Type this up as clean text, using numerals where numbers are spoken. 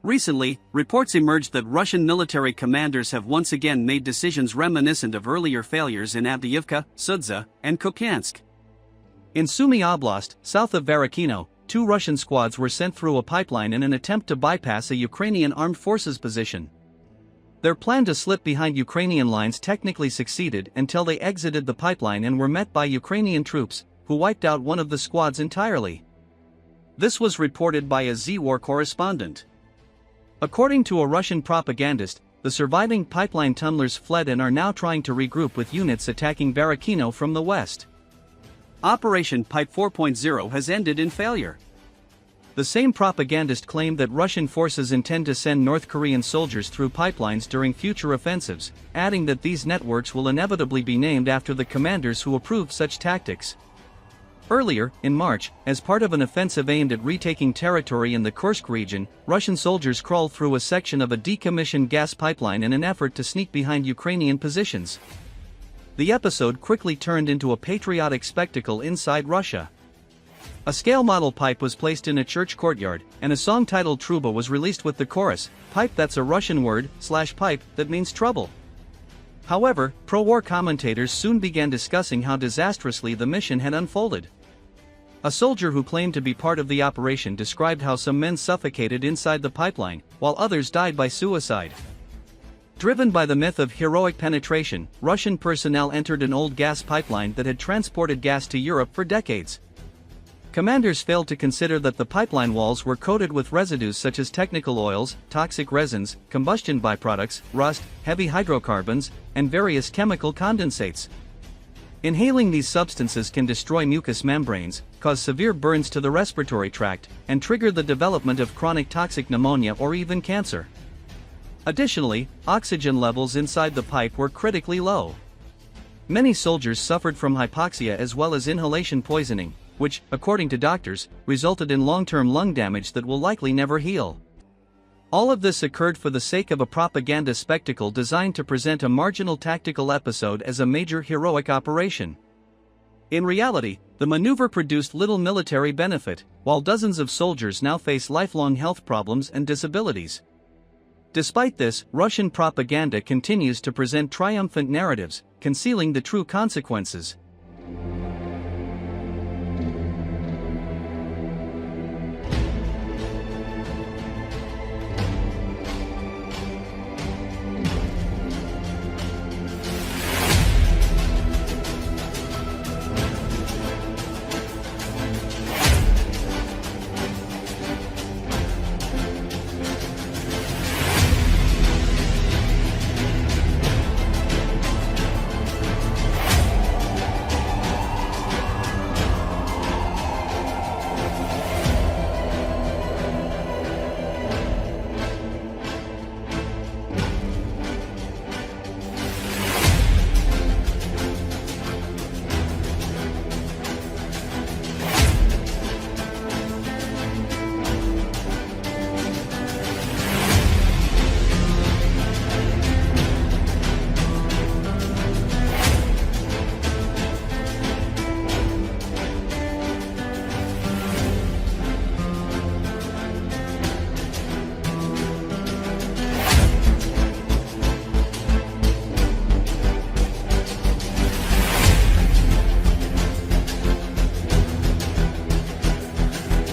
Recently, reports emerged that Russian military commanders have once again made decisions reminiscent of earlier failures in Avdiivka, Sudzha, and Kupyansk. In Sumy Oblast, south of Varachino, 2 Russian squads were sent through a pipeline in an attempt to bypass a Ukrainian Armed Forces position. Their plan to slip behind Ukrainian lines technically succeeded until they exited the pipeline and were met by Ukrainian troops, who wiped out one of the squads entirely. This was reported by a Z-War correspondent. According to a Russian propagandist, the surviving pipeline tunnelers fled and are now trying to regroup with units attacking Varachino from the west. Operation Pipe 4.0 has ended in failure. The same propagandist claimed that Russian forces intend to send North Korean soldiers through pipelines during future offensives, adding that these networks will inevitably be named after the commanders who approved such tactics. Earlier, in March, as part of an offensive aimed at retaking territory in the Kursk region, Russian soldiers crawled through a section of a decommissioned gas pipeline in an effort to sneak behind Ukrainian positions. The episode quickly turned into a patriotic spectacle inside Russia. A scale model pipe was placed in a church courtyard, and a song titled Truba was released with the chorus, "Pipe," that's a Russian word, /pipe, that means trouble. However, pro-war commentators soon began discussing how disastrously the mission had unfolded. A soldier who claimed to be part of the operation described how some men suffocated inside the pipeline, while others died by suicide. Driven by the myth of heroic penetration, Russian personnel entered an old gas pipeline that had transported gas to Europe for decades. Commanders failed to consider that the pipeline walls were coated with residues such as technical oils, toxic resins, combustion byproducts, rust, heavy hydrocarbons, and various chemical condensates. Inhaling these substances can destroy mucous membranes, cause severe burns to the respiratory tract, and trigger the development of chronic toxic pneumonia or even cancer. Additionally, oxygen levels inside the pipe were critically low. Many soldiers suffered from hypoxia as well as inhalation poisoning, which, according to doctors, resulted in long-term lung damage that will likely never heal. All of this occurred for the sake of a propaganda spectacle designed to present a marginal tactical episode as a major heroic operation. In reality, the maneuver produced little military benefit, while dozens of soldiers now face lifelong health problems and disabilities. Despite this, Russian propaganda continues to present triumphant narratives, concealing the true consequences.